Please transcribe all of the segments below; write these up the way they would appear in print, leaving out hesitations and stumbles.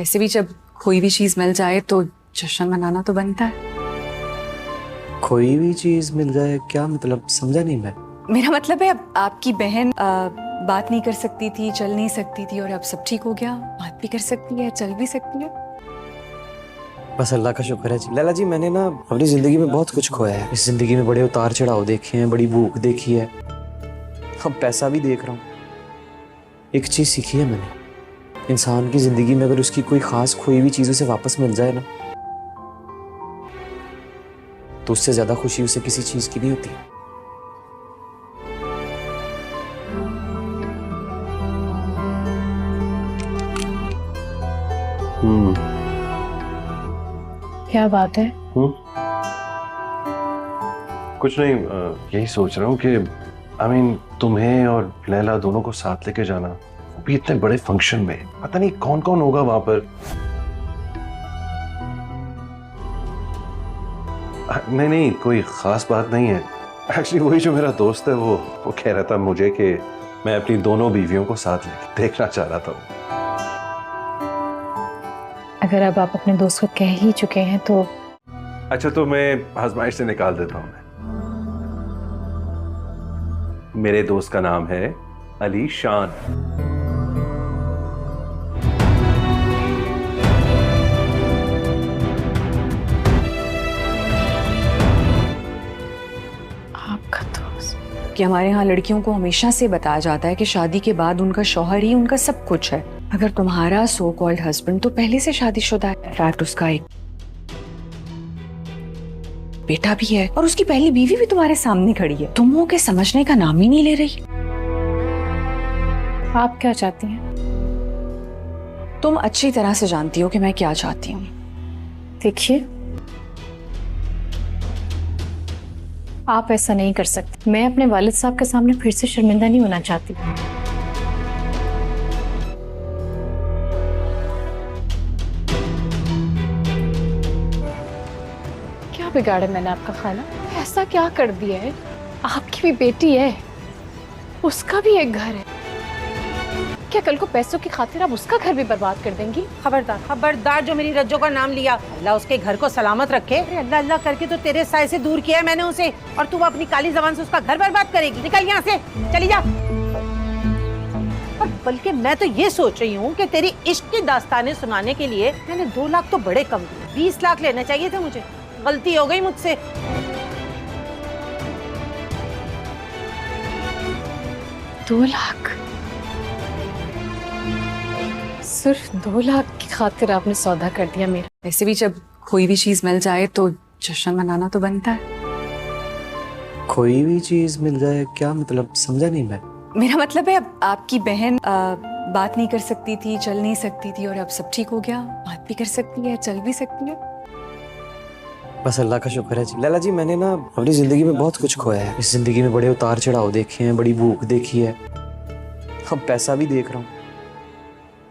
वैसे भी जब कोई भी चीज मिल जाए तो जश्न मनाना तो बनता है। कोई भी चीज मिल जाए क्या मतलब, समझा नहीं मैं। मेरा मतलब है अब आपकी बहन बात नहीं कर सकती थी, चल नहीं सकती थी और अब सब ठीक हो गया, बात भी कर सकती है, चल भी सकती है। बस अल्लाह का शुक्र है जी। लैला जी, मैंने ना अपनी जिंदगी में बहुत कुछ खोया है। इस जिंदगी में बड़े उतार चढ़ाव देखे हैं, बड़ी भूख देखी है, अब पैसा भी देख रहा हूँ। एक चीज सीखी है मैंने, इंसान की जिंदगी में अगर उसकी कोई खास खोई हुई चीज उसे वापस मिल जाए ना, तो उससे ज्यादा खुशी उसे किसी चीज की नहीं होती। क्या बात है? कुछ नहीं, यही सोच रहा हूँ कि तुम्हें और लैला दोनों को साथ लेके जाना, वो भी इतने बड़े फंक्शन में। पता नहीं कौन कौन होगा वहां पर। नहीं नहीं, कोई खास बात नहीं है। एक्चुअली वही जो मेरा दोस्त है वो कह रहा था मुझे कि मैं अपनी दोनों बीवियों को साथ लेके देखना चाह रहा था। अगर अब आप अपने दोस्त को कह ही चुके हैं तो अच्छा, तो मैं आजमाइश से निकाल देता हूं। मेरे दोस्त का नाम है अली शान। आपका दोस्त? कि हमारे यहाँ लड़कियों को हमेशा से बताया जाता है कि शादी के बाद उनका शौहर ही उनका सब कुछ है। अगर तुम्हारा सो कॉल्ड हस्बैंड तो पहले से शादीशुदा है, इनफैक्ट उसका एक बेटा भी है और उसकी पहली बीवी भी तुम्हारे सामने खड़ी है, तुम हो के समझने का नाम ही नहीं ले रही। आप क्या चाहती हैं? तुम अच्छी तरह से जानती हो कि मैं क्या चाहती हूँ। देखिए, आप ऐसा नहीं कर सकते। मैं अपने वालिद साहब के सामने फिर से शर्मिंदा नहीं होना चाहती। क्या बिगाड़ा मैंने आपका खाना? ऐसा क्या कर दिया है? आपकी भी बेटी है, उसका भी एक घर है। क्या कल को पैसों की खातिर आप उसका घर भी बर्बाद कर देंगी? खबरदार खबरदार, जो मेरी रज्जो का नाम लिया, अल्लाह उसके घर को सलामत रखे। अरे अल्लाह अल्लाह करके तो तेरे साय से दूर किया है मैंने उसे, और तू अपनी काली जबान से उसका घर बर्बाद करेगी? निकल यहाँ से, चली जा। और बल्कि मैं तो ये सोच रही हूँ कि तेरी इश्क की दास्तानें सुनाने के लिए मैंने 2 लाख तो बड़े कम दिए, 20 लाख लेने चाहिए थे मुझे। गलती हो गई मुझसे। 2 लाख? सिर्फ 2 लाख की खातिर आपने सौदा कर दिया मेरा? वैसे भी जब कोई भी चीज मिल जाए तो जश्न मनाना तो बनता है। कोई भी चीज मिल जाए क्या मतलब, समझा नहीं मैं। मेरा मतलब है अब आपकी बहन बात नहीं कर सकती थी, चल नहीं सकती थी और अब सब ठीक हो गया, बात भी कर सकती है, चल भी सकती है। बस अल्लाह का शुक्र है जी। लैला जी, मैंने ना अपनी जिंदगी में बहुत कुछ खोया है। इस जिंदगी में बड़े उतार चढ़ाव देखे हैं, बड़ी भूख देखी है, अब पैसा भी देख रहा हूँ।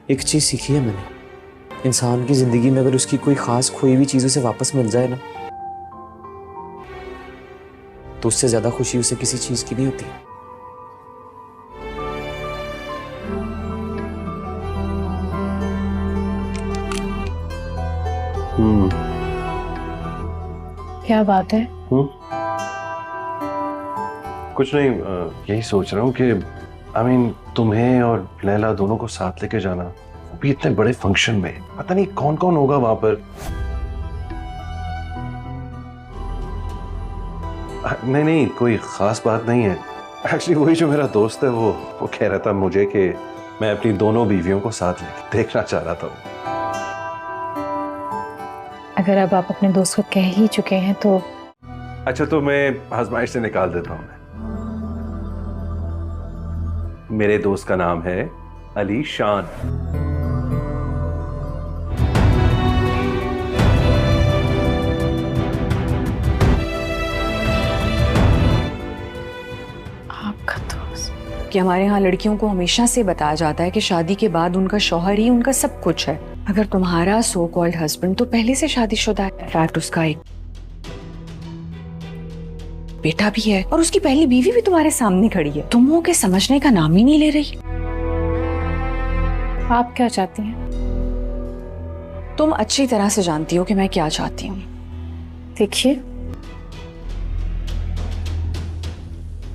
एक चीज सीखी है मैंने, इंसान की जिंदगी में अगर उसकी कोई खास खोई हुई चीज उसे वापस मिल जाए ना, तो उससे ज्यादा खुशी उसे किसी चीज की नहीं होती। क्या बात है? कुछ नहीं, यही सोच रहा हूँ कि तुम्हें और लैला दोनों को साथ लेके जाना, वो भी इतने बड़े फंक्शन में। पता नहीं कौन कौन होगा वहां पर। नहीं नहीं, कोई खास बात नहीं है। एक्चुअली वही जो मेरा दोस्त है वो कह रहा था मुझे कि मैं अपनी दोनों बीवियों को साथ लेके देखना चाह रहा था। अगर अब आप अपने दोस्त को कह ही चुके हैं तो अच्छा, तो मैं आजमाइश से निकाल देता हूं। मेरे दोस्त का नाम है अली शान। आपका दोस्त? कि हमारे यहाँ लड़कियों को हमेशा से बताया जाता है कि शादी के बाद उनका शौहर ही उनका सब कुछ है। अगर तुम्हारा सो कॉल्ड हस्बैंड तो पहले से शादीशुदा है, इनफैक्ट उसका एक बेटा भी है और उसकी पहली बीवी भी तुम्हारे सामने खड़ी है, तुम हो के समझने का नाम ही नहीं ले रही। आप क्या चाहती हैं? तुम अच्छी तरह से जानती हो कि मैं क्या चाहती हूँ। देखिए,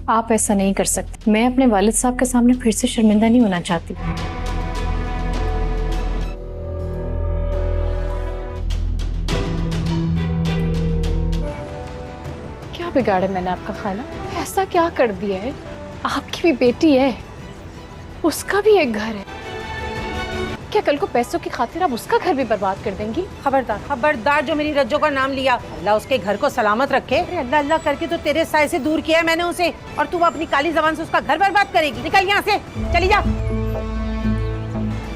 आप ऐसा नहीं कर सकते। मैं अपने वालिद साहब के सामने फिर से शर्मिंदा नहीं होना चाहती। क्या बिगाड़ा मैंने आपका खाला? ऐसा क्या कर दिया है? आपकी भी बेटी है, उसका भी एक घर है। क्या कल को पैसों की खातिर आप उसका घर भी बर्बाद कर देंगी? खबरदार खबरदार, जो मेरी रज्जो का नाम लिया, अल्लाह उसके घर को सलामत रखे। अरे अल्लाह अल्लाह करके तो तेरे साय से दूर किया है मैंने उसे, और तू अपनी काली जबान से उसका घर बर्बाद करेगी। निकल यहाँ से, चली जा।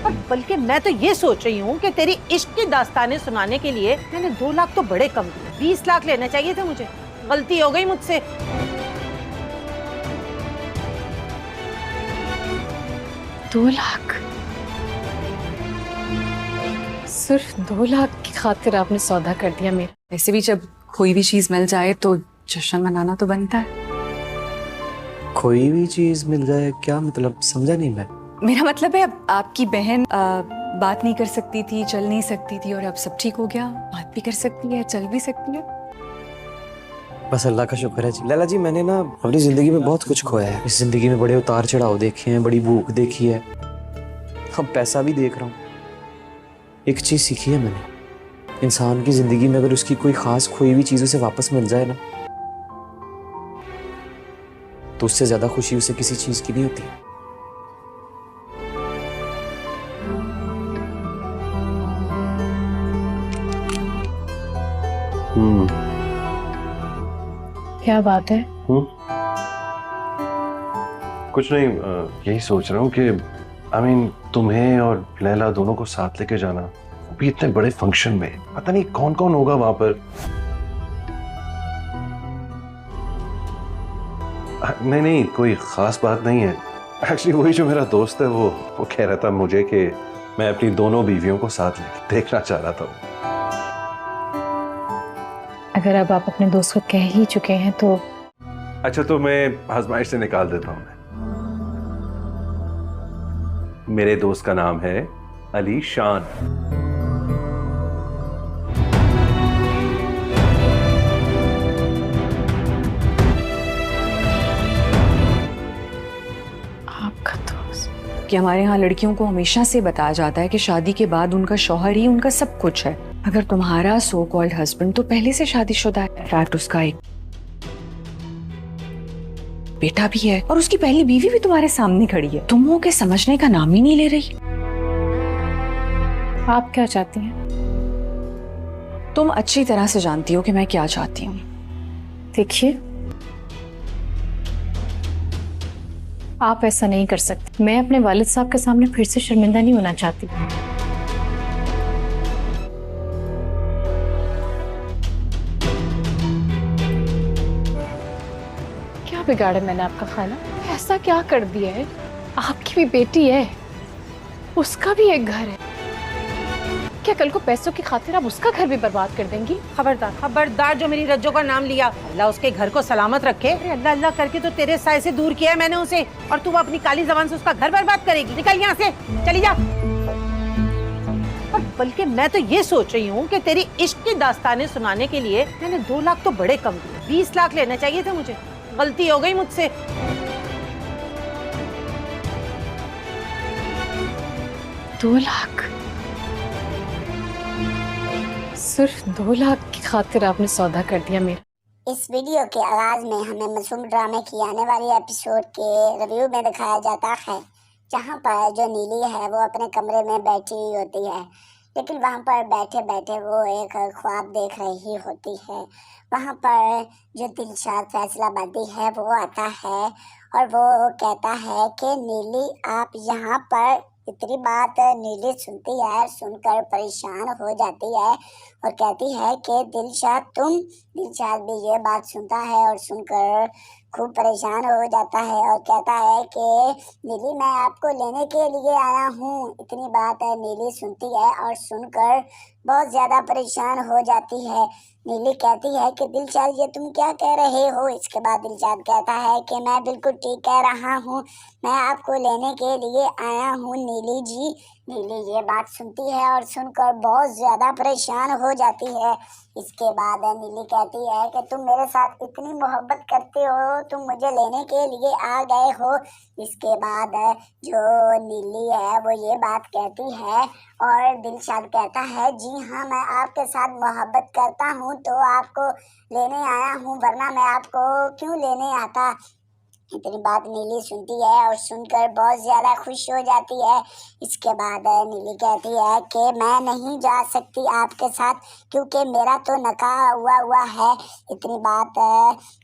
और बल्कि मैं तो ये सोच रही हूँ कि तेरी इश्क की दास्तानें सुनाने के लिए मैंने 2 लाख तो बड़े कम दिए, 20 लाख लेने चाहिए थे मुझे। गलती हो गई मुझसे। 2 लाख? सिर्फ 2 लाख की खातिर आपने सौदा कर दिया मेरा। ऐसे भी जब कोई भी चीज मिल जाए तो जश्न मनाना तो बनता है। कोई भी चीज मिल जाए, क्या मतलब? समझा नहीं मैं। मेरा मतलब है, अब आपकी बहन बात नहीं कर सकती थी, चल नहीं सकती थी, और अब सब ठीक हो गया। बात भी कर सकती है, चल भी सकती है। बस अल्लाह का शुक्र है जी। लैला जी, मैंने ना अपनी जिंदगी में बहुत कुछ खोया है। इस जिंदगी में बड़े उतार चढ़ाव देखे हैं, बड़ी भूख देखी है, अब पैसा भी देख रहा हूँ। एक चीज सीखी है मैंने, इंसान की जिंदगी में अगर उसकी कोई खास खोई हुई चीज उसे वापस मिल जाए ना, तो उससे ज्यादा खुशी उसे किसी चीज की नहीं होती। क्या बात है? कुछ नहीं, यही सोच रहा हूँ कि तुम्हें और लैला दोनों को साथ लेके जाना, वो भी इतने बड़े फंक्शन में। पता नहीं कौन कौन होगा वहां पर। नहीं नहीं, कोई खास बात नहीं है। एक्चुअली वही जो मेरा दोस्त है वो कह रहा था मुझे कि मैं अपनी दोनों बीवियों को साथ लेके देखना चाह रहा था। अगर अब आप अपने दोस्त को कह ही चुके हैं तो अच्छा, तो मैं आजमाइश से निकाल देता हूँ। मेरे दोस्त का नाम है अली शान। आपका दोस्त? कि हमारे यहाँ लड़कियों को हमेशा से बताया जाता है कि शादी के बाद उनका शौहर ही उनका सब कुछ है। अगर तुम्हारा सो कॉल्ड हस्बैंड तो पहले से शादीशुदा है, इनफैक्ट उसका एक बेटा भी है, और उसकी पहली बीवी भी तुम्हारे सामने खड़ी है। तुम वो के समझने का नाम ही नहीं ले रही। आप क्या चाहती हैं? तुम अच्छी तरह से जानती हो कि मैं क्या चाहती हूँ। देखिए, आप ऐसा नहीं कर सकते। मैं अपने वालिद साहब के सामने फिर से शर्मिंदा नहीं होना चाहती। क्या बिगाड़ा मैंने आपका खाला? ऐसा क्या कर दिया है? आपकी भी बेटी है, उसका भी एक घर है। क्या कल को पैसों की खातिर आप उसका घर भी बर्बाद कर देंगी? खबरदार खबरदार, जो मेरी रज्जो का नाम लिया, अल्लाह उसके घर को सलामत रखे। अरे अल्लाह अल्लाह करके तो तेरे साय से दूर किया है मैंने उसे, और तू अपनी काली जबान से उसका घर बर्बाद करेगी। निकल यहाँ से, चली जा। और बल्कि मैं तो ये सोच रही हूँ कि तेरी इश्क की दास्तानें सुनाने के लिए मैंने 2 लाख तो बड़े कम दिए, 20 लाख लेने चाहिए थे मुझे। गलती हो गई मुझसे। 2 लाख? सिर्फ 2 लाख की खातिर आपने सौदा कर दिया मेरा। इस वीडियो के आगाज में हमें मासूम ड्रामे की आने वाली एपिसोड के रिव्यू में दिखाया जाता है, जहां पर जो नीली है वो अपने कमरे में बैठी हुई होती है, लेकिन वहां पर बैठे बैठे वो एक ख्वाब देख रही होती है। वहां पर जो दिलशाद फैसलाबादी है वो आता है और वो कहता है कि नीली आप यहाँ पर। इतनी बात नीली सुनती है, सुनकर परेशान हो जाती है और कहती है कि दिलशाद भी ये बात सुनता है और सुनकर खूब परेशान हो जाता है और कहता है कि नीली मैं आपको लेने के लिए आया हूँ। इतनी बात नीली सुनती है और सुनकर बहुत ज़्यादा परेशान हो जाती है। नीली कहती है कि दिलशाद ये तुम क्या कह रहे हो? इसके बाद दिलशाद कहता है कि मैं बिल्कुल ठीक कह रहा हूँ, मैं आपको लेने के लिए आया हूँ नीली जी। नीली ये बात सुनती है और सुनकर बहुत ज्यादा परेशान हो जाती है। इसके बाद नीली कहती है कि तुम मेरे साथ इतनी मोहब्बत करते हो, तुम मुझे लेने के लिए आ गए हो। इसके बाद जो नीली है वो ये बात कहती है और दिलशाद कहता है जी हाँ, मैं आपके साथ मोहब्बत करता हूँ तो आपको लेने आया हूँ, वरना मैं आपको क्यों लेने आता। इतनी बात नीली सुनती है और सुनकर बहुत ज्यादा खुश हो जाती है। इसके बाद नीली कहती है कि मैं नहीं जा सकती आपके साथ क्योंकि मेरा तो निकाह हुआ है। इतनी बात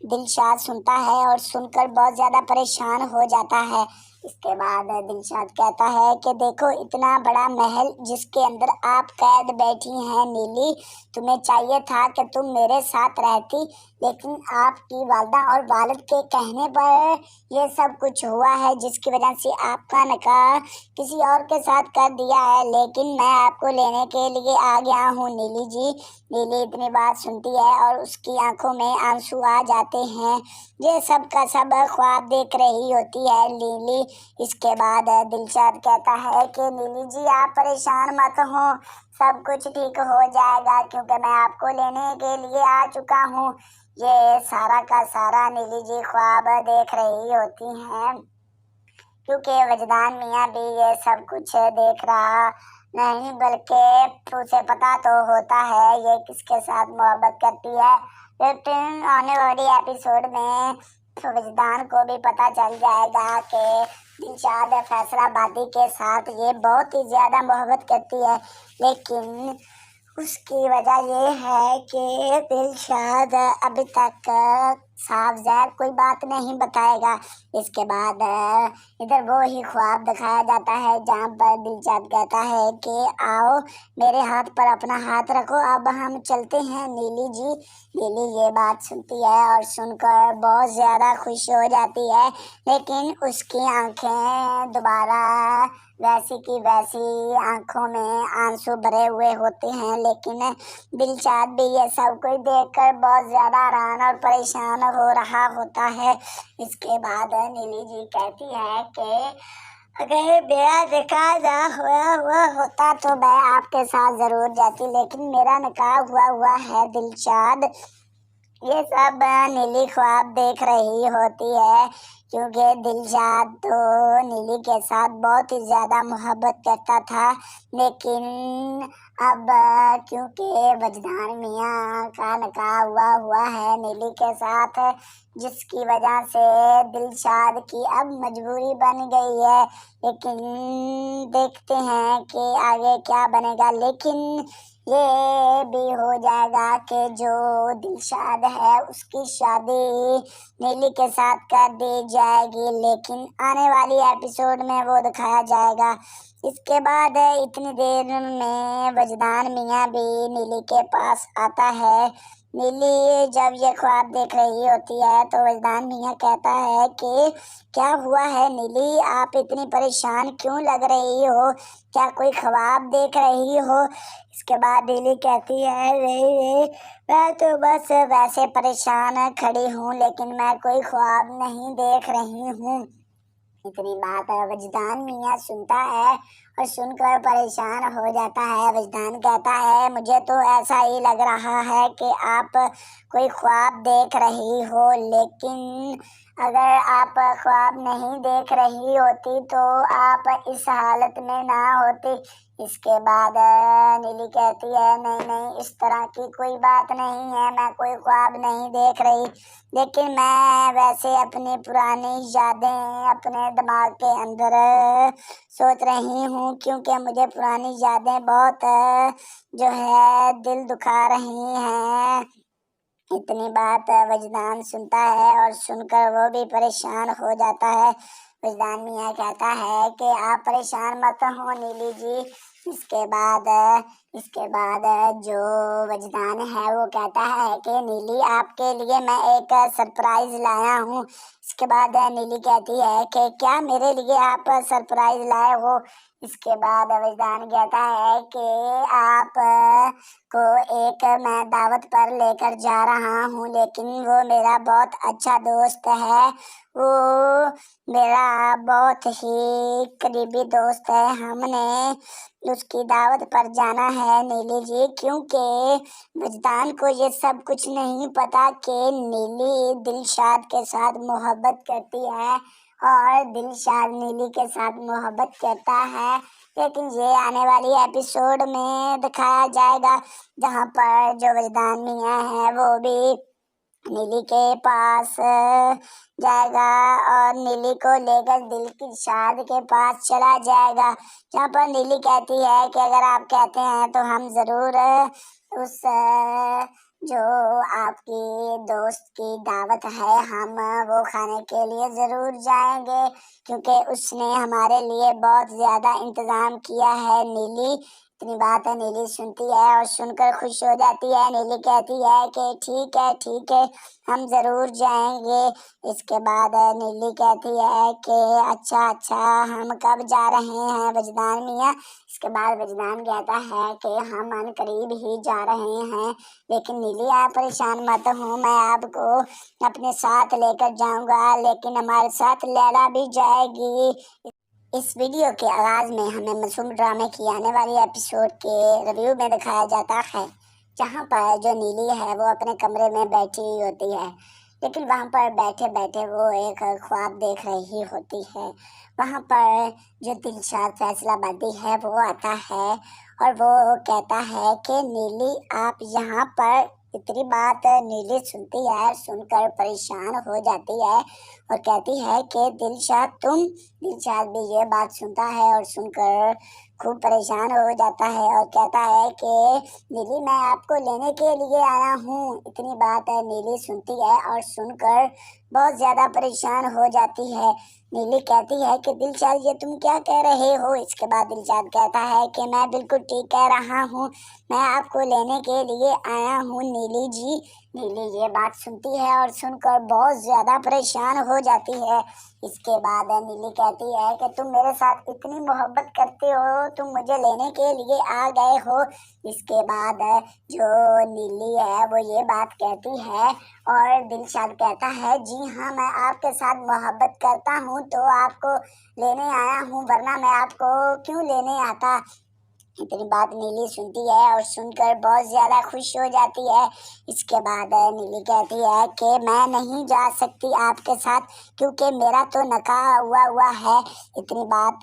दिलशाद सुनता है और सुनकर बहुत ज्यादा परेशान हो जाता है। इसके बाद दिलशाद कहता है कि देखो इतना बड़ा महल जिसके अंदर आप कैद बैठी हैं नीली, तुम्हें चाहिए था कि तुम मेरे साथ रहती, लेकिन आपकी वालिदा और वालिद के कहने पर ये सब कुछ हुआ है जिसकी वजह से आपका निकाह किसी और के साथ कर दिया है। लेकिन मैं आपको लेने के लिए आ गया हूँ नीली जी। नीली इतनी बात सुनती है और उसकी आंखों में आंसू आ जाते हैं। ये सब का सब ख्वाब देख रही होती है नीली। इसके बाद दिलशाद कहता है कि नीली जी आप परेशान मत हो, सब कुछ ठीक हो जाएगा क्योंकि मैं आपको लेने के लिए आ चुका हूँ। ये सारा का सारा नीली जी ख्वाब देख रही होती हैं क्योंकि वजदान मियाँ भी ये सब कुछ देख रहा नहीं, बल्कि उसे पता तो होता है ये किसके साथ मोहब्बत करती है। लेकिन आने वाली एपिसोड में वजदान को भी पता चल जाएगा कि दिलशाद फैसलाबादी के साथ ये बहुत ही ज़्यादा मोहब्बत करती है, लेकिन उसकी वजह ये है कि दिलशाद अभी तक साफ ज़ाहिर कोई बात नहीं बताएगा। इसके बाद इधर वो ही ख्वाब दिखाया जाता है जहाँ पर दिलशाद कहता है कि आओ मेरे हाथ पर अपना हाथ रखो, अब हम चलते हैं नीली जी। नीली ये बात सुनती है और सुनकर बहुत ज़्यादा खुश हो जाती है, लेकिन उसकी आंखें दोबारा वैसी की वैसी आंखों में आंसू भरे हुए होते हैं। लेकिन दिलशाद भी ये सब कुछ देखकर बहुत ज़्यादा हैरान और परेशान हो रहा होता है। इसके बाद नीली जी कहती है कि अगर मेरा निकाह ना हुआ होता तो मैं आपके साथ ज़रूर जाती, लेकिन मेरा निकाह हुआ है दिलशाद। ये सब नीली ख्वाब देख रही होती है क्योंकि दिलशाद तो नीली के साथ बहुत ही ज़्यादा मोहब्बत करता था, लेकिन अब क्योंकि वजदान मियाँ का निकाह हुआ है नीली के साथ, जिसकी वजह से दिलशाद की अब मजबूरी बन गई है। लेकिन देखते हैं कि आगे क्या बनेगा। लेकिन ये भी हो जाएगा कि जो दिलशाद है उसकी शादी नीली के साथ कर दी जाएगी, लेकिन आने वाली एपिसोड में वो दिखाया जाएगा। इसके बाद इतनी देर में वजदान मियाँ भी नीली के पास आता है। नीली जब ये ख्वाब देख रही होती है तो वजदान मियाँ कहता है कि क्या हुआ है नीली, आप इतनी परेशान क्यों लग रही हो, क्या कोई ख्वाब देख रही हो। इसके बाद नीली कहती है नहीं, मैं तो बस वैसे परेशान खड़ी हूँ, लेकिन मैं कोई ख्वाब नहीं देख रही हूँ। इतनी बात वजदान मियाँ सुनता है और सुनकर परेशान हो जाता है। वजदान कहता है मुझे तो ऐसा ही लग रहा है कि आप कोई ख्वाब देख रही हो, लेकिन अगर आप ख्वाब नहीं देख रही होती तो आप इस हालत में ना होती। इसके बाद नीली कहती है नहीं, इस तरह की कोई बात नहीं है, मैं कोई ख्वाब नहीं देख रही, लेकिन मैं वैसे अपनी पुरानी यादें अपने दिमाग के अंदर सोच रही हूँ क्योंकि मुझे पुरानी यादें बहुत जो है दिल दुखा रही हैं। इतनी बात वजदान सुनता है और सुनकर वो भी परेशान हो जाता है। वजदान मियाँ कहता है कि आप परेशान मत हो नीली जी, इसके बाद जो वजदान है वो कहता है कि नीली आपके लिए मैं एक सरप्राइज लाया हूँ। इसके बाद नीली कहती है कि क्या मेरे लिए आप सरप्राइज लाए हो। इसके बाद वजदान कहता है कि आप को एक मैं दावत पर लेकर जा रहा हूँ, लेकिन वो मेरा बहुत अच्छा दोस्त है, वो मेरा बहुत ही करीबी दोस्त है, हमने उसकी दावत पर जाना है नीली जी। क्योंकि वजदान को ये सब कुछ नहीं पता कि नीली दिलशाद के साथ मोहब्बत करती है और दिलशाद नीली के साथ मोहब्बत करता है। लेकिन ये आने वाली एपिसोड में दिखाया जाएगा, जहाँ पर जो वजदान मियाँ है वो भी नीली के पास जाएगा और नीली को लेकर दिलशाद के पास चला जाएगा, जहाँ पर नीली कहती है कि अगर आप कहते हैं तो हम ज़रूर उस जो आपकी दोस्त की दावत है हम वो खाने के लिए ज़रूर जाएंगे, क्योंकि उसने हमारे लिए बहुत ज़्यादा इंतज़ाम किया है। नीली इतनी बात है नीली सुनती है और सुनकर खुश हो जाती है। नीली कहती है कि ठीक है हम ज़रूर जाएंगे। इसके बाद नीली कहती है कि अच्छा हम कब जा रहे हैं वजदान मियाँ। इसके बाद वजदान कहता है कि हम अनकरीब ही जा रहे हैं, लेकिन नीली आप परेशान मत हो, मैं आपको अपने साथ लेकर जाऊंगा, लेकिन हमारे साथ लैला भी जाएगी। इस वीडियो के आगाज़ में हमें मासूम ड्रामे की आने वाली एपिसोड के रिव्यू में दिखाया जाता है, जहां पर जो नीली है वो अपने कमरे में बैठी हुई होती है, लेकिन वहां पर बैठे बैठे वो एक ख्वाब देख रही होती है। वहां पर जो दिलशाद फैसलाबादी है वो आता है और वो कहता है कि नीली आप यहाँ पर। इतनी बात नीली सुनती है, सुनकर परेशान हो जाती है और कहती है कि दिलशाद भी ये बात सुनता है और सुनकर खूब परेशान हो जाता है और कहता है कि नीली मैं आपको लेने के लिए आया हूँ। इतनी बात नीली सुनती है और सुनकर बहुत ज़्यादा परेशान हो जाती है। नीली कहती है कि दिलशाद ये तुम क्या कह रहे हो। इसके बाद दिलशाद कहता है कि मैं बिल्कुल ठीक कह रहा हूँ, मैं आपको लेने के लिए आया हूँ नीली जी। नीली ये बात सुनती है और सुनकर बहुत ज़्यादा परेशान हो जाती है। इसके बाद नीली कहती है कि तुम मेरे साथ इतनी मोहब्बत करते हो, तुम मुझे लेने के लिए आ गए हो। इसके बाद जो नीली है वो ये बात कहती है और दिलशाद कहता है जी हाँ मैं आपके साथ मोहब्बत करता हूँ तो आपको लेने आया हूँ, वरना मैं आपको क्यों लेने आता। इतनी बात नीली सुनती है और सुनकर बहुत ज़्यादा खुश हो जाती है। इसके बाद नीली कहती है कि मैं नहीं जा सकती आपके साथ, क्योंकि मेरा तो निकाह हुआ है। इतनी बात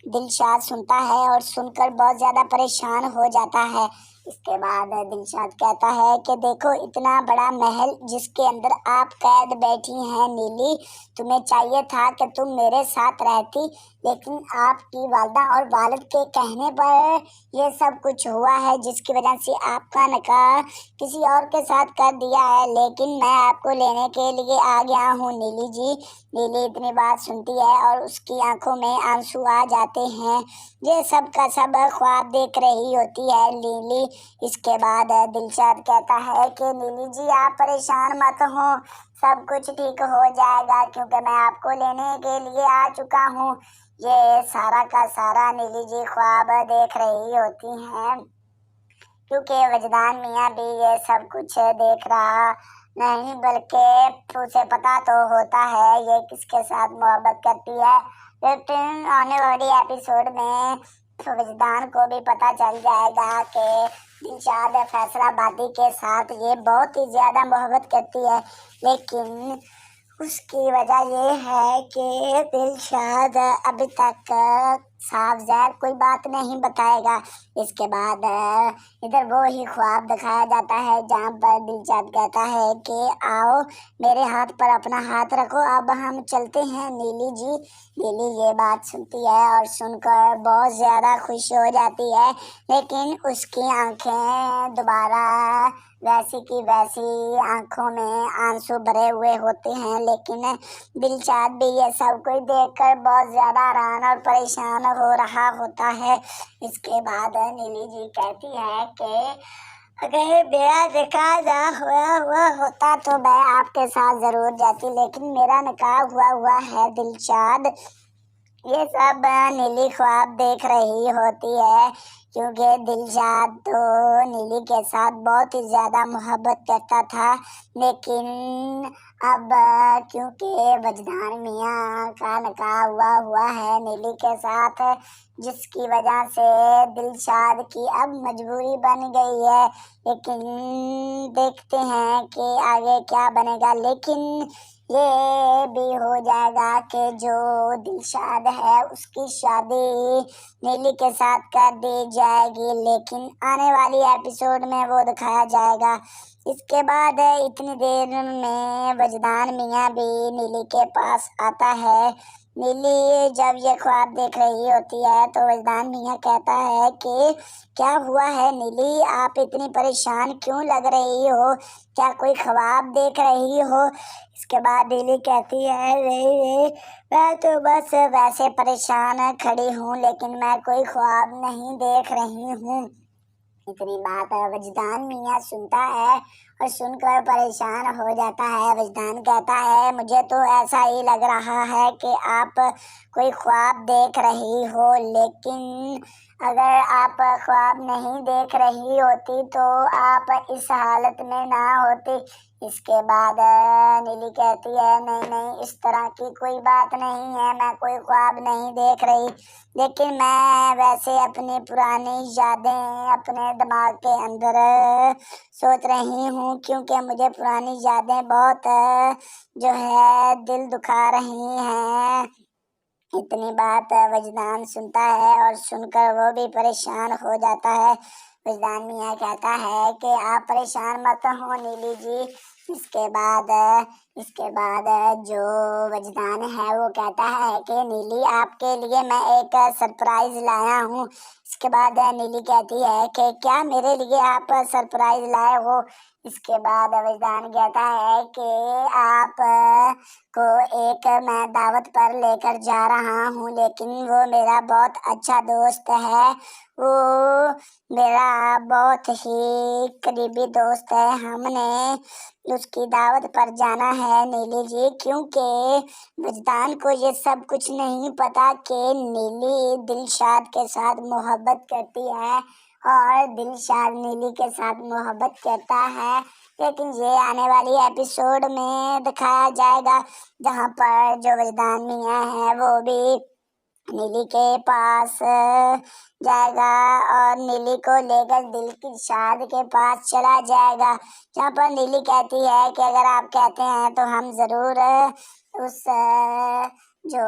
दिलशाद सुनता है और सुनकर बहुत ज़्यादा परेशान हो जाता है। इसके बाद दिलशाद कहता है कि देखो इतना बड़ा महल जिसके अंदर आप कैद बैठी हैं नीली, तुम्हें चाहिए था कि तुम मेरे साथ रहती, लेकिन आपकी वालिदा और वालिद के कहने पर ये सब कुछ हुआ है, जिसकी वजह से आपका निकाह किसी और के साथ कर दिया है। लेकिन मैं आपको लेने के लिए आ गया हूँ नीली जी। नीली इतनी बात सुनती है और उसकी आंखों में आंसू आ जाते हैं। ये सब का सब ख्वाब देख रही होती है नीली। इसके बाद दिलशाद कहता है कि नीली जी आप परेशान मत हो, सब कुछ ठीक हो जाएगा, क्योंकि मैं आपको लेने के लिए आ चुका हूँ। ये सारा का सारा नीली जी ख्वाब देख रही होती हैं, क्योंकि वजदान मियाँ भी ये सब कुछ देख रहा नहीं, बल्कि उसे पता तो होता है ये किसके साथ मोहब्बत करती है। लेकिन आने वाली एपिसोड में वजदान को भी पता चल जाएगा कि दिलशाद फैसलाबादी के साथ ये बहुत ही ज़्यादा मोहब्बत करती है, लेकिन उसकी वजह ये है कि दिलशाद अभी तक साफ ज़ाहिर कोई बात नहीं बताएगा। इसके बाद इधर वो ही ख्वाब दिखाया जाता है जहाँ पर दिलशाद कहता है कि आओ मेरे हाथ पर अपना हाथ रखो, अब हम चलते हैं नीली जी। नीली ये बात सुनती है और सुनकर बहुत ज़्यादा खुश हो जाती है, लेकिन उसकी आंखें दोबारा वैसी की वैसी आंखों में आंसू भरे हुए होते हैं। लेकिन दिलशाद भी ये सब कुछ देखकर बहुत ज्यादा हैरान और परेशान हो रहा होता है। इसके बाद नीली जी कहती है कि अगर मेरा निकाह ना हुआ होता तो मैं आपके साथ जरूर जाती, लेकिन मेरा निकाह हुआ है दिलशाद। ये सब नीली ख्वाब देख रही होती है, क्योंकि दिलशाद तो नीली के साथ बहुत ही ज़्यादा मोहब्बत करता था। लेकिन अब क्योंकि वजदान मियाँ का निकाह हुआ है नीली के साथ, जिसकी वजह से दिलशाद की अब मजबूरी बन गई है। लेकिन देखते हैं कि आगे क्या बनेगा। लेकिन ये भी हो जाएगा कि जो दिलशाद है उसकी शादी नीली के साथ कर दी जाएगी, लेकिन आने वाली एपिसोड में वो दिखाया जाएगा। इसके बाद इतनी देर में वजदान मियाँ भी नीली के पास आता है। नीली जब ये ख्वाब देख रही होती है तो वजदान मियाँ कहता है कि क्या हुआ है नीली, आप इतनी परेशान क्यों लग रही हो, क्या कोई ख्वाब देख रही हो? इसके बाद नीली कहती है नहीं, मैं तो बस वैसे परेशान खड़ी हूँ, लेकिन मैं कोई ख्वाब नहीं देख रही हूँ। इतनी बात वजदान मियाँ सुनता है और सुनकर परेशान हो जाता है। वजदान कहता है मुझे तो ऐसा ही लग रहा है कि आप कोई ख्वाब देख रही हो, लेकिन अगर आप ख्वाब नहीं देख रही होती तो आप इस हालत में ना होती। इसके बाद नीली कहती है नहीं, इस तरह की कोई बात नहीं है, मैं कोई ख्वाब नहीं देख रही, लेकिन मैं वैसे अपनी पुरानी यादें अपने दिमाग के अंदर सोच रही हूँ, क्योंकि मुझे पुरानी यादें बहुत जो है दिल दुखा रही हैं। इतनी बात वजदान सुनता है और सुनकर वो भी परेशान हो जाता है। वजदान मियाँ कहता है कि आप परेशान मत हो नीली जी। इसके बाद जो वजदान है वो कहता है कि नीली आपके लिए मैं एक सरप्राइज लाया हूँ। इसके बाद नीली कहती है कि क्या मेरे लिए आप सरप्राइज लाए हो? इसके बाद वजदान कहता है कि आप को एक मैं दावत पर लेकर जा रहा हूँ, लेकिन वो मेरा बहुत अच्छा दोस्त है, वो मेरा बहुत ही करीबी दोस्त है, हमने उसकी दावत पर जाना है नीली जी। क्योंकि वजदान को ये सब कुछ नहीं पता कि नीली दिलशाद के साथ मोहब्बत करती है और दिलशाद नीली के साथ मोहब्बत करता है। लेकिन ये आने वाली एपिसोड में दिखाया जाएगा, जहाँ पर जो वजदान मियाँ है वो भी नीली के पास जाएगा और नीली को लेकर दिलशाद के पास चला जाएगा, जहाँ पर नीली कहती है कि अगर आप कहते हैं तो हम ज़रूर उस जो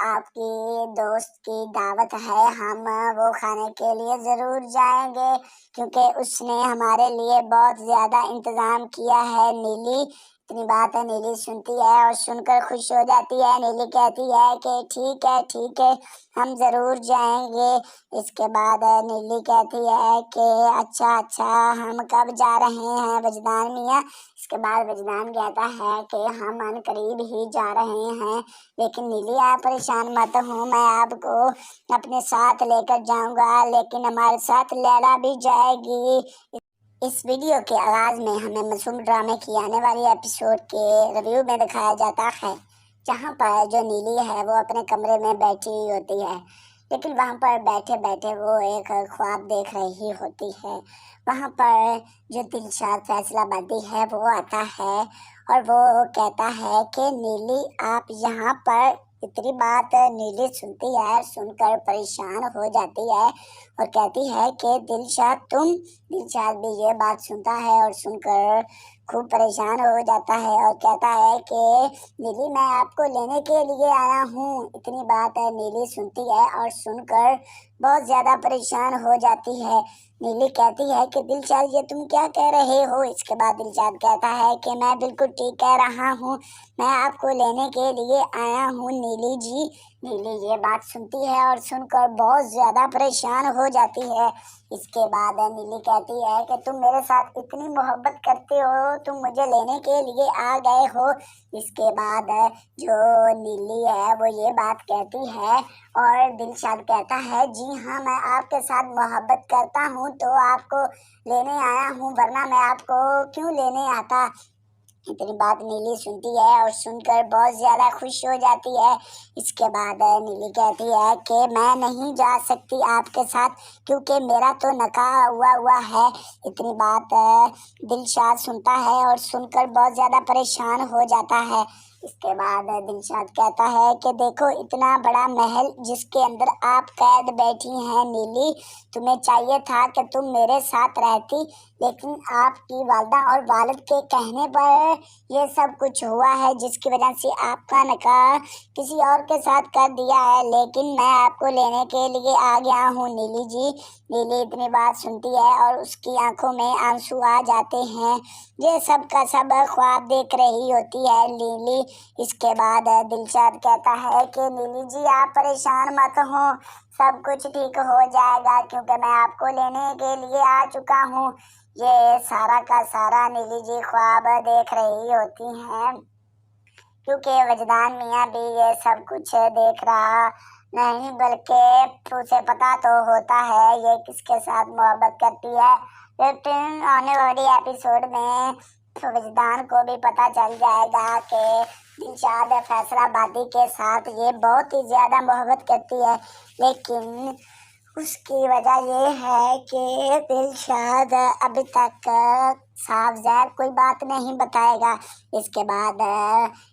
आपकी दोस्त की दावत है हम वो खाने के लिए ज़रूर जाएंगे, क्योंकि उसने हमारे लिए बहुत ज़्यादा इंतज़ाम किया है। नीली इतनी बात है नीली सुनती है और सुनकर खुश हो जाती है। नीली कहती है कि ठीक है हम ज़रूर जाएंगे। इसके बाद नीली कहती है कि अच्छा हम कब जा रहे हैं वजदान मियाँ? इसके बाद वजदान कहता है कि हम अनकरीब ही जा रहे हैं, लेकिन नीली आप परेशान मत हो, मैं आपको अपने साथ लेकर जाऊंगा, लेकिन हमारे साथ लैला भी जाएगी। इस वीडियो के आगाज में हमें मासूम ड्रामे की आने वाली एपिसोड के रिव्यू में दिखाया जाता है, जहां पर जो नीली है वो अपने कमरे में बैठी हुई होती है, लेकिन वहां पर बैठे बैठे वो एक ख्वाब देख रही होती है। वहां पर जो दिलशाद फैसलाबादी है वो आता है और वो कहता है कि नीली आप यहाँ पर। इतनी बात नीली सुनती है, सुनकर परेशान हो जाती है और कहती है कि दिलशाद भी ये बात सुनता है और सुनकर खूब परेशान हो जाता है और कहता है कि नीली मैं आपको लेने के लिए आया हूँ। इतनी बात नीली सुनती है और सुनकर बहुत ज़्यादा परेशान हो जाती है। नीली कहती है कि दिलशाद ये तुम क्या कह रहे हो? इसके बाद दिलशाद कहता है कि मैं बिल्कुल ठीक कह रहा हूँ, मैं आपको लेने के लिए आया हूँ नीली जी। नीली ये बात सुनती है और सुनकर बहुत ज्यादा परेशान हो जाती है। इसके बाद नीली कहती है कि तुम मेरे साथ इतनी मोहब्बत करते हो, तुम मुझे लेने के लिए आ गए हो। इसके बाद जो नीली है वो ये बात कहती है और दिलशाद कहता है जी हाँ, मैं आपके साथ मोहब्बत करता हूँ तो आपको लेने आया हूँ, वरना मैं आपको क्यों लेने आता। इतनी बात नीली सुनती है और सुनकर बहुत ज्यादा खुश हो जाती है। इसके बाद नीली कहती है कि मैं नहीं जा सकती आपके साथ क्योंकि मेरा तो निकाह हुआ है। इतनी बात दिलशाद सुनता है और सुनकर बहुत ज्यादा परेशान हो जाता है। इसके बाद दिलशाद कहता है कि देखो इतना बड़ा महल जिसके अंदर आप कैद बैठी हैं नीली, तुम्हें चाहिए था कि तुम मेरे साथ रहती, लेकिन आपकी वालिदा और वालिद के कहने पर ये सब कुछ हुआ है जिसकी वजह से आपका निकाह किसी और के साथ कर दिया है। लेकिन मैं आपको लेने के लिए आ गया हूँ नीली जी। नीली इतनी बात सुनती है और उसकी आंखों में आंसू आ जाते हैं। ये सब का सब ख्वाब देख रही होती है नीली। इसके बाद दिलशाद कहता है कि नीली जी आप परेशान मत हो, सब कुछ ठीक हो जाएगा क्योंकि मैं आपको लेने के लिए आ चुका हूँ। ये सारा का सारा नीली जी ख्वाब देख रही होती हैं क्योंकि वजदान मियाँ भी ये सब कुछ देख रहा नहीं, बल्कि उसे पता तो होता है ये किसके साथ मोहब्बत करती है। लेकिन आने वाली एपिसोड में वजदान को भी पता चल जाएगा कि दिलशाद फैसलाबादी के साथ ये बहुत ही ज्यादा मोहब्बत करती है, लेकिन उसकी वजह ये है कि दिलशाद अभी तक साफ ज़ाहिर कोई बात नहीं बताएगा। इसके बाद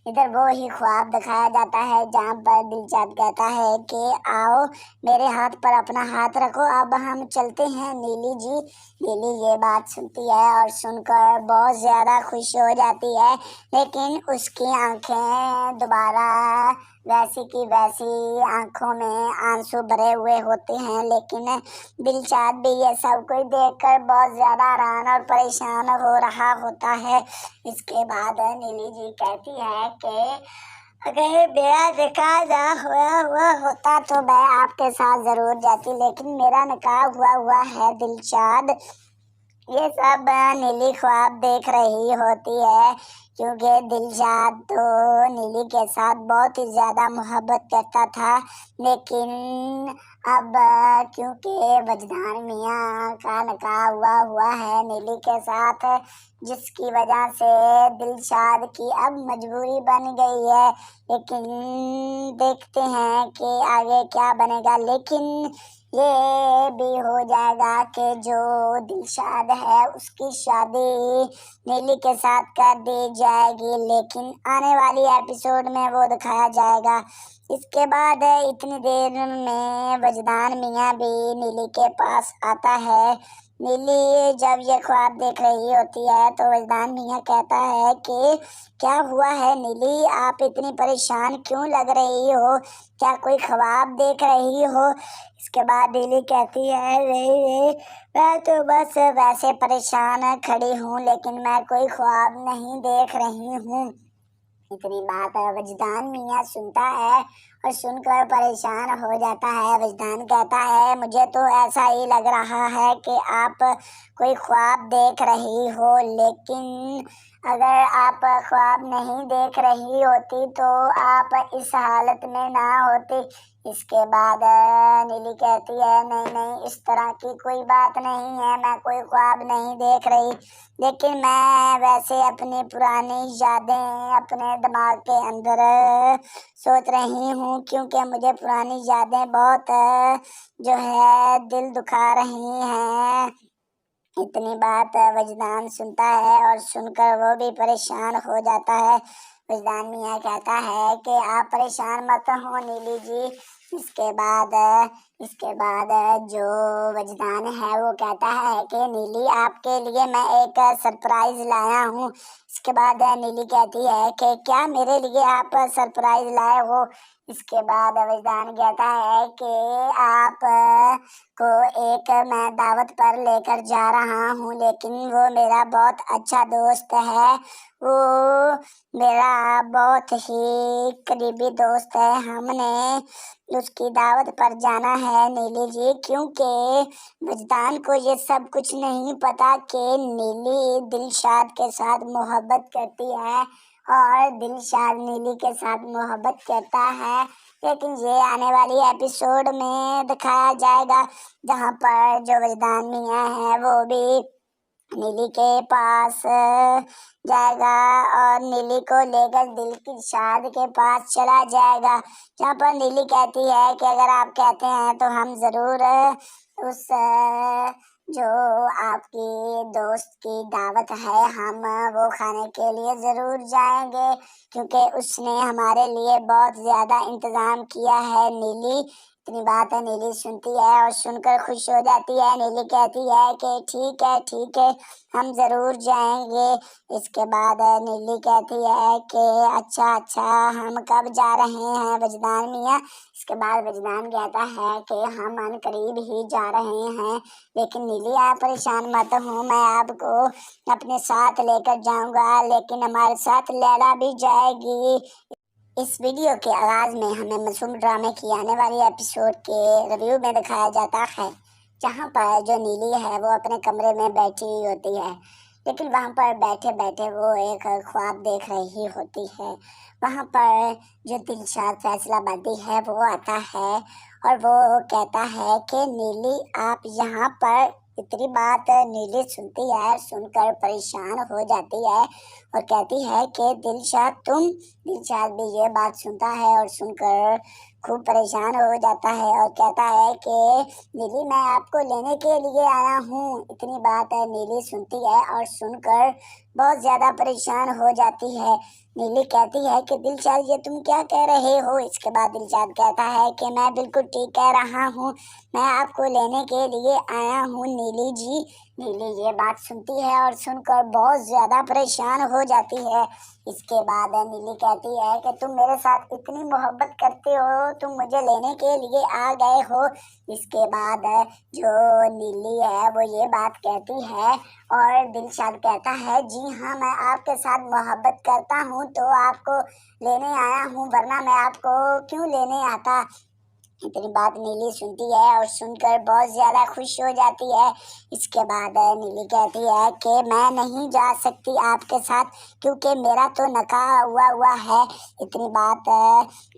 इधर वो ही ख्वाब दिखाया जाता है जहाँ पर दिलशाद कहता है कि आओ मेरे हाथ पर अपना हाथ रखो, अब हम चलते हैं नीली जी। नीली ये बात सुनती है और सुनकर बहुत ज़्यादा खुश हो जाती है, लेकिन उसकी आंखें दोबारा वैसी की वैसी आंखों में आंसू भरे हुए होते हैं। लेकिन दिलशाद भी ये सब कुछ देखकर बहुत ज़्यादा हैरान और परेशान हो रहा होता है। इसके बाद नीली जी कहती है कि अगर मेरा निकाह ना हुआ होता तो मैं आपके साथ ज़रूर जाती, लेकिन मेरा निकाह हुआ है दिलशाद। ये सब नीली ख्वाब देख रही होती है क्योंकि दिलशाद तो नीली के साथ बहुत ही ज़्यादा मोहब्बत करता था, लेकिन अब क्योंकि वजदान मियाँ का निकाह हुआ है नीली के साथ, जिसकी वजह से दिलशाद की अब मजबूरी बन गई है। लेकिन देखते हैं कि आगे क्या बनेगा। लेकिन ये भी हो जाएगा कि जो दिलशाद है उसकी शादी नीली के साथ कर दी जाएगी, लेकिन आने वाली एपिसोड में वो दिखाया जाएगा। इसके बाद इतनी देर में वजदान मियाँ भी नीली के पास आता है। नीली जब ये ख्वाब देख रही होती है तो वजदान मियाँ कहता है कि क्या हुआ है नीली, आप इतनी परेशान क्यों लग रही हो, क्या कोई ख्वाब देख रही हो। इसके बाद नीली कहती है नहीं, मैं तो बस वैसे परेशान खड़ी हूँ, लेकिन मैं कोई ख्वाब नहीं देख रही हूँ। इतनी बात वजदान मियाँ सुनता है और सुनकर परेशान हो जाता है। वजदान कहता है मुझे तो ऐसा ही लग रहा है कि आप कोई ख्वाब देख रही हो, लेकिन अगर आप ख्वाब नहीं देख रही होती तो आप इस हालत में ना होती। इसके बाद नीली कहती है नहीं, इस तरह की कोई बात नहीं है, मैं कोई ख्वाब नहीं देख रही, लेकिन मैं वैसे अपनी पुरानी यादें अपने दिमाग के अंदर सोच रही हूँ, क्योंकि मुझे पुरानी यादें बहुत जो है दिल दुखा रही हैं। इतनी बात वजदान सुनता है और सुनकर वो भी परेशान हो जाता है। वजदान मियाँ कहता है कि आप परेशान मत हो नीली जी, इसके बाद जो वजदान है वो कहता है कि नीली आपके लिए मैं एक सरप्राइज लाया हूँ। इसके बाद नीली कहती है कि क्या मेरे लिए आप सरप्राइज लाए हो। इसके बाद वजदान कहता है कि आप को एक मैं दावत पर लेकर जा रहा हूँ, लेकिन वो मेरा बहुत अच्छा दोस्त है, वो मेरा बहुत ही करीबी दोस्त है, हमने उसकी दावत पर जाना है नीली जी। क्योंकि वजदान को ये सब कुछ नहीं पता कि नीली दिलशाद के साथ मोहब्बत करती है और दिलशाद नीली के साथ मोहब्बत करता है। लेकिन ये आने वाली एपिसोड में दिखाया जाएगा, जहाँ पर जो वजदान मियाँ है वो भी नीली के पास जाएगा और नीली को लेकर दिलशाद के पास चला जाएगा, जहाँ पर नीली कहती है कि अगर आप कहते हैं तो हम ज़रूर उस जो आपकी दोस्त की दावत है हम वो खाने के लिए ज़रूर जाएंगे, क्योंकि उसने हमारे लिए बहुत ज़्यादा इंतज़ाम किया है। नीली इतनी बात है नीली सुनती है और सुनकर खुश हो जाती है। नीली कहती है कि ठीक है हम ज़रूर जाएंगे। इसके बाद नीली कहती है कि अच्छा हम कब जा रहे हैं वजदान मियाँ। इसके बाद वजदान कहता है कि हम अनकरीब ही जा रहे हैं, लेकिन नीली आप परेशान मत हो, मैं आपको अपने साथ लेकर जाऊंगा, लेकिन हमारे साथ लैला भी जाएगी। इस वीडियो के आगाज़ में हमें मासूम ड्रामे की आने वाली एपिसोड के रिव्यू में दिखाया जाता है, जहां पर जो नीली है वो अपने कमरे में बैठी हुई होती है, लेकिन वहां पर बैठे बैठे वो एक ख्वाब देख रही होती है। वहां पर जो दिलशाद फैसलाबादी है वो आता है और वो कहता है कि नीली आप यहाँ पर। इतनी बात नीली सुनती है, सुनकर परेशान हो जाती है और कहती है कि दिलशाद भी ये बात सुनता है और सुनकर खूब परेशान हो जाता है और कहता है कि नीली मैं आपको लेने के लिए आया हूँ। इतनी बात नीली सुनती है और सुनकर बहुत ज़्यादा परेशान हो जाती है। नीली कहती है कि दिलशाद ये तुम क्या कह रहे हो। इसके बाद दिलशाद कहता है कि मैं बिल्कुल ठीक कह रहा हूँ, मैं आपको लेने के लिए आया हूँ नीली जी। नीली ये बात सुनती है और सुनकर बहुत ज़्यादा परेशान हो जाती है। इसके बाद नीली कहती है कि तुम मेरे साथ इतनी मोहब्बत करते हो, तुम मुझे लेने के लिए आ गए हो। इसके बाद जो नीली है वो ये बात कहती है और दिलशाद कहता है जी हाँ मैं आपके साथ मोहब्बत करता हूँ तो आपको लेने आया हूँ, वरना मैं आपको क्यों लेने आता। इतनी बात नीली सुनती है और सुनकर बहुत ज़्यादा खुश हो जाती है। इसके बाद नीली कहती है कि मैं नहीं जा सकती आपके साथ, क्योंकि मेरा तो निकाह हुआ है। इतनी बात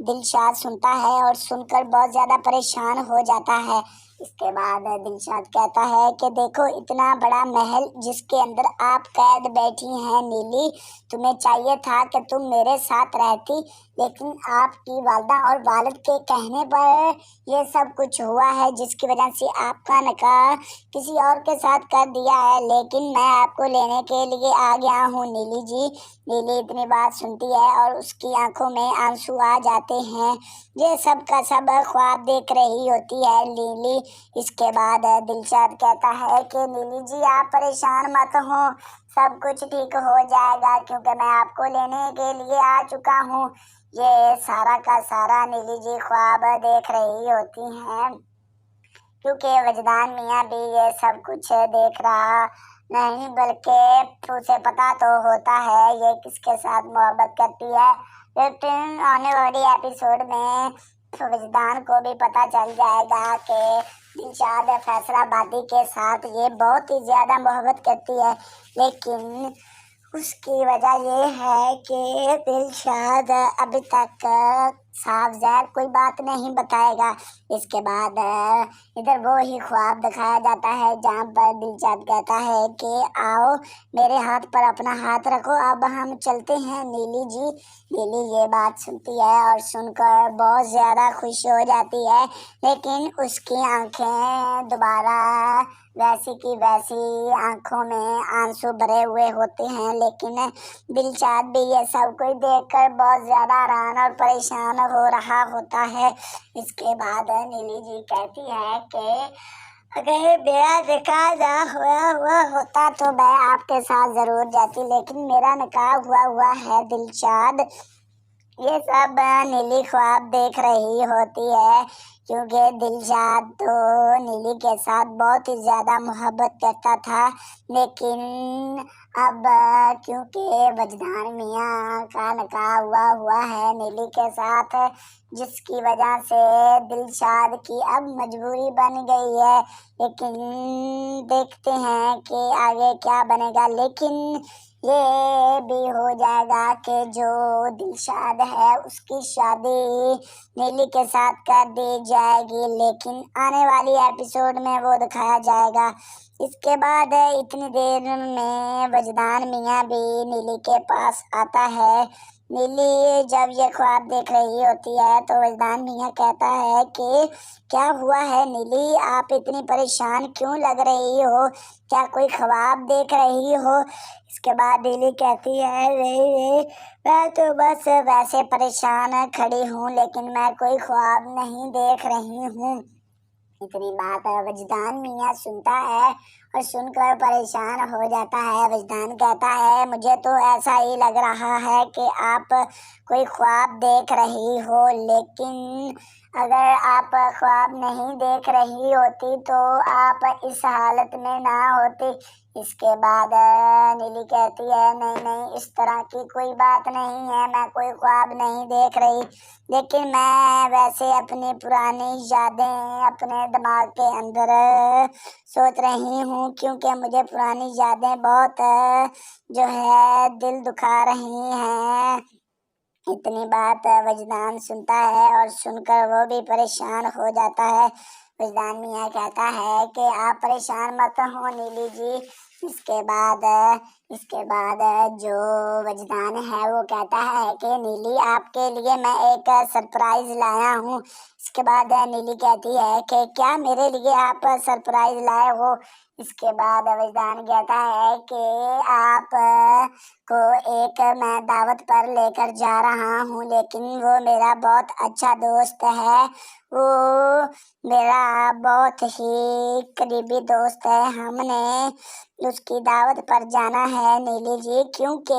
दिलशाद सुनता है और सुनकर बहुत ज़्यादा परेशान हो जाता है। इसके बाद दिलशाद कहता है कि देखो इतना बड़ा महल जिसके अंदर आप कैद बैठी हैं नीली, तुम्हें चाहिए था कि तुम मेरे साथ रहती, लेकिन आपकी वालिदा और वालिद के कहने पर ये सब कुछ हुआ है, जिसकी वजह से आपका निकाह किसी और के साथ कर दिया है। लेकिन मैं आपको लेने के लिए आ गया हूँ नीली जी। नीली इतनी बात सुनती है और उसकी आंखों में आंसू आ जाते हैं। ये सब का सब ख्वाब देख रही होती है नीली। इसके बाद दिलशाद कहता है कि नीली जी आप परेशान मत हो, सब कुछ ठीक हो जाएगा, क्योंकि मैं आपको लेने के लिए आ चुका हूँ। ये सारा का सारा नीली जी ख्वाब देख रही होती हैं, क्योंकि वजदान मियाँ भी ये सब कुछ देख रहा नहीं, बल्कि उसे पता तो होता है ये किसके साथ मोहब्बत करती है। लेकिन आने वाली एपिसोड में वजदान को भी पता चल जाएगा कि दिलशाद फैसलाबादी के साथ ये बहुत ही ज़्यादा मोहब्बत करती है, लेकिन उसकी वजह ये है कि दिलशाद अभी तक साफ ज़ाहिर कोई बात नहीं बताएगा। इसके बाद इधर वो ही ख्वाब दिखाया जाता है जहाँ पर दिलशाद कहता है कि आओ मेरे हाथ पर अपना हाथ रखो, अब हम चलते हैं नीली जी। नीली ये बात सुनती है और सुनकर बहुत ज़्यादा खुश हो जाती है, लेकिन उसकी आंखें दोबारा वैसी की वैसी आंखों में आंसू भरे हुए होते हैं। लेकिन दिलशाद भी ये सब कुछ देखकर बहुत ज़्यादा हैरान और परेशान हो रहा होता है। इसके बाद नीली जी कहती है कि अगर मेरा निकाह ना हुआ होता तो मैं आपके साथ जरूर जाती, लेकिन मेरा निकाह हुआ है दिलशाद। ये सब नीली ख्वाब देख रही होती है, क्योंकि दिलशाद तो नीली के साथ बहुत ही ज़्यादा मोहब्बत करता था। लेकिन अब क्योंकि वजदान मियाँ का निकाह हुआ है नीली के साथ, जिसकी वजह से दिलशाद की अब मजबूरी बन गई है। लेकिन देखते हैं कि आगे क्या बनेगा। लेकिन ये भी हो जाएगा कि जो दिलशाद है उसकी शादी नीली के साथ कर दी जाएगी, लेकिन आने वाली एपिसोड में वो दिखाया जाएगा। इसके बाद इतनी देर में वजदान मियाँ भी नीली के पास आता है। नीली जब ये ख्वाब देख रही होती है तो वजदान मियाँ कहता है कि क्या हुआ है नीली, आप इतनी परेशान क्यों लग रही हो, क्या कोई ख्वाब देख रही हो? इसके बाद नीली कहती है नहीं, मैं तो बस वैसे परेशान खड़ी हूँ, लेकिन मैं कोई ख्वाब नहीं देख रही हूँ। इतनी बात वजदान मियाँ सुनता है और सुनकर परेशान हो जाता है। वजदान कहता है मुझे तो ऐसा ही लग रहा है कि आप कोई ख्वाब देख रही हो, लेकिन अगर आप ख्वाब नहीं देख रही होती तो आप इस हालत में ना होती। इसके बाद नीली कहती है नहीं, इस तरह की कोई बात नहीं है, मैं कोई ख्वाब नहीं देख रही, लेकिन मैं वैसे अपनी पुरानी यादें अपने दिमाग के अंदर सोच रही हूँ, क्योंकि मुझे पुरानी यादें बहुत जो है दिल दुखा रही हैं। इतनी बात वजदान सुनता है और सुनकर वो भी परेशान हो जाता है। वजदान मियाँ कहता है कि आप परेशान मत हो नीली जी। इसके बाद जो वजदान है वो कहता है कि नीली आपके लिए मैं एक सरप्राइज लाया हूँ। इसके बाद नीली कहती है कि क्या मेरे लिए आप सरप्राइज लाए हो? इसके बाद वजदान कहता है कि आप को एक मैं दावत पर लेकर जा रहा हूँ, लेकिन वो मेरा बहुत अच्छा दोस्त है, वो मेरा बहुत ही करीबी दोस्त है, हमने उसकी दावत पर जाना है नीली जी। क्योंकि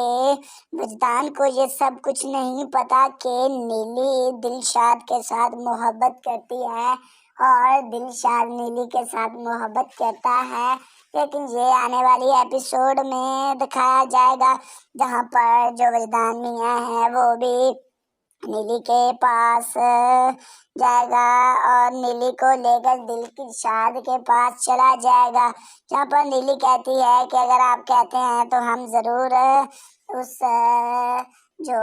वजदान को ये सब कुछ नहीं पता कि नीली दिलशाद के साथ मोहब्बत करती है और दिलशाद नीली के साथ मोहब्बत करता है। लेकिन ये आने वाली एपिसोड में दिखाया जाएगा, जहाँ पर जो वजदान मियाँ है वो भी नीली के पास जाएगा और नीली को लेकर दिलशाद के पास चला जाएगा, जहाँ पर नीली कहती है कि अगर आप कहते हैं तो हम ज़रूर उस जो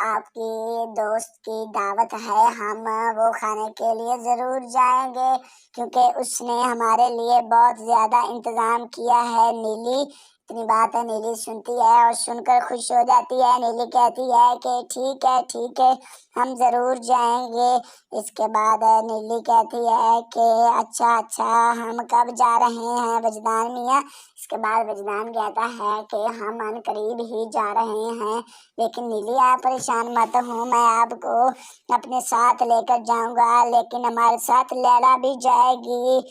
आपकी दोस्त की दावत है हम वो खाने के लिए ज़रूर जाएंगे, क्योंकि उसने हमारे लिए बहुत ज़्यादा इंतज़ाम किया है। नीली इतनी बात है नीली सुनती है और सुनकर खुश हो जाती है। नीली कहती है कि ठीक है हम ज़रूर जाएंगे। इसके बाद नीली कहती है कि अच्छा हम कब जा रहे हैं वजदान मियाँ? इसके बाद वजदान कहता है कि हम अनकरीब ही जा रहे हैं, लेकिन नीली आप परेशान मत हो, मैं आपको अपने साथ लेकर जाऊंगा, लेकिन हमारे साथ लैला भी जाएगी।